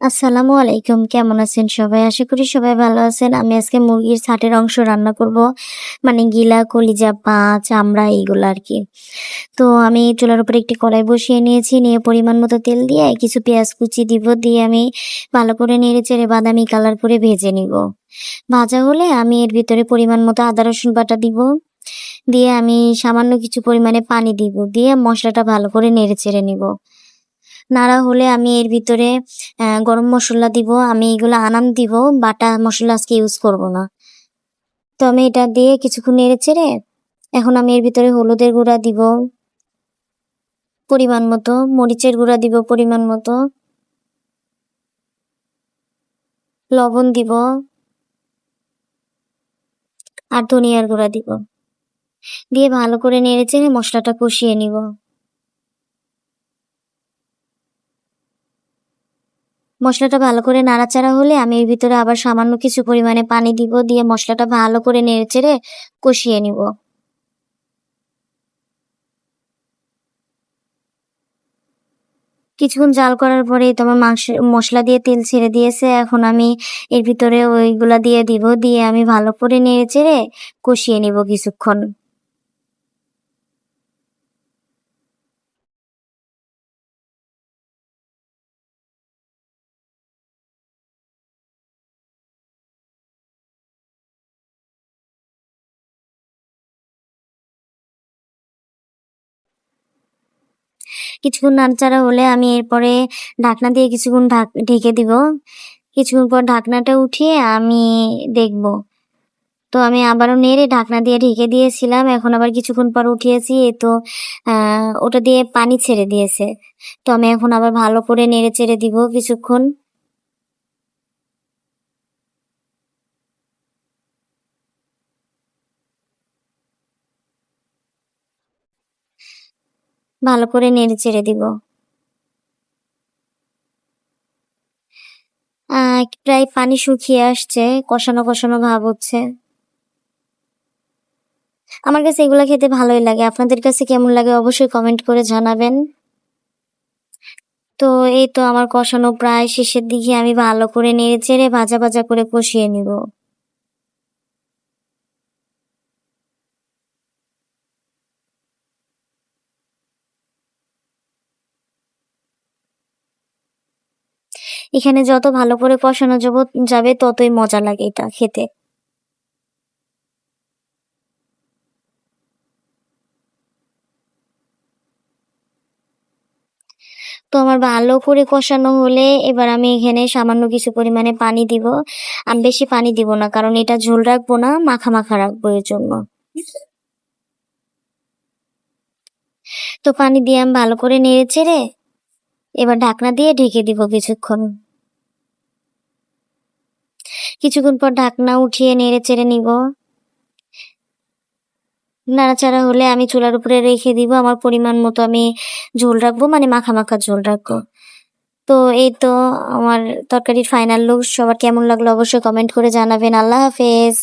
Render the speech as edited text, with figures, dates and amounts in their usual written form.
আসসালামু আলাইকুম। কেমন আছেন সবাই? আশা করি সবাই ভালো আছেন। আমি আজকে মুরগির ছাটের অংশ রান্না করব। মানে গিলা, কলিজা, পা, চামড়া এইগুলো আরকি। তো আমি চুলার উপরে একটি কড়াই বসিয়ে নিয়েছি। নিয়ে পরিমাণ মতো তেল দিয়ে কিছু পেঁয়াজ কুচি দিব। দিয়ে আমি ভালো করে নেড়েচেড়ে বাদামি কালার করে ভেজে নিব। ভাজা হলে আমি এর ভিতরে পরিমাণ মতো আদা রসুন বাটা দিব। দিয়ে আমি সামান্য কিছু পরিমাণে পানি দিব। দিয়ে মসলাটা ভালো করে নেড়েচেড়ে নিব। নাড়া হলে আমি এর ভিতরে গরম মসলা দিব। আমি এগুলো আনাম দিব। বাটা মসলা আজকে ইউজ করব না। তো আমি এটা দিয়ে কিছুক্ষণ নেড়েচেড়ে এখন আমি এর ভিতরে হলুদের গুঁড়া দিব পরিমাণ মতো, মরিচের গুঁড়া দিব পরিমাণ মতো, লবণ দিব আর ধনিয়ার গুঁড়া দিব। দিয়ে ভালো করে নেড়েচেড়ে মসলাটা কষিয়ে নিব। মসলাটা ভালো করে নাড়াচাড়া হলে আমি এর ভিতরে আবার সামান্য কিছু পরিমাণে পানি দিব। দিয়ে মসলাটা ভালো করে নেড়েচেড়ে কষিয়ে নিব। কিছুক্ষণ জাল করার পরেই তো আমার মসলা দিয়ে তেল ছেড়ে দিয়েছে। এখন আমি এর ভিতরে ওইগুলা দিয়ে দিব। দিয়ে আমি ভালো করে নেড়েচেড়ে কষিয়ে নিব কিছুক্ষণ। কিছুক্ষণ নাড়াচাড়া হলে আমি এরপরে ঢাকনা দিয়ে কিছুক্ষণ ঢেকে দিব। কিছুক্ষণ পর ঢাকনাটা উঠিয়ে আমি দেখব। তো আমি আবারও নেড়ে ঢাকনা দিয়ে ঢেকে দিয়েছিলাম। এখন আবার কিছুক্ষণ পর উঠিয়েছি। তো ওটা দিয়ে পানি ছেড়ে দিয়েছে। তো আমি এখন আবার ভালো করে নেড়েচেড়ে দিব কিছুক্ষণ। ভালো করে নেড়েচেড়ে দিব। প্রায় পানি শুকিয়ে আসছে, কষানো, কষানো ভাব হচ্ছে। আমার কাছে এগুলা খেতে ভালোই লাগে। আপনাদের কাছে কেমন লাগে অবশ্যই কমেন্ট করে জানাবেন। তো এই তো আমার কষানো প্রায় শেষের দিকে আমি ভালো করে নেড়েচেড়ে ভাজা, ভাজা করে কষিয়ে নিব। এখানে যত ভালো করে কষানো যাবে ততই মজা লাগে এটা খেতে। তো আমার ভালো করে কষানো হলে এবার আমি এখানে সামান্য কিছু পরিমাণে পানি দিব। আমি বেশি পানি দিব না কারণ এটা ঝোল রাখবো না, মাখা, মাখা রাখবো এজন্য। তো পানি দিয়ে আমি ভালো করে নেড়েচেড়ে এবার ঢাকনা দিয়ে ঢেকে দিব কিছুক্ষণ। কিছুক্ষণ পর ঢাকনা উঠিয়ে নেড়েচেড়ে নিব। নাড়াচাড়া হলে আমি চুলার উপরে রেখে দিব। আমার পরিমাণ মতো আমি ঝোল রাখবো, মানে মাখা, মাখা ঝোল রাখবো। তো এই তো আমার তরকারির ফাইনাল লুক। সবার কেমন লাগলো অবশ্যই কমেন্ট করে জানাবেন। আল্লাহ হাফেজ।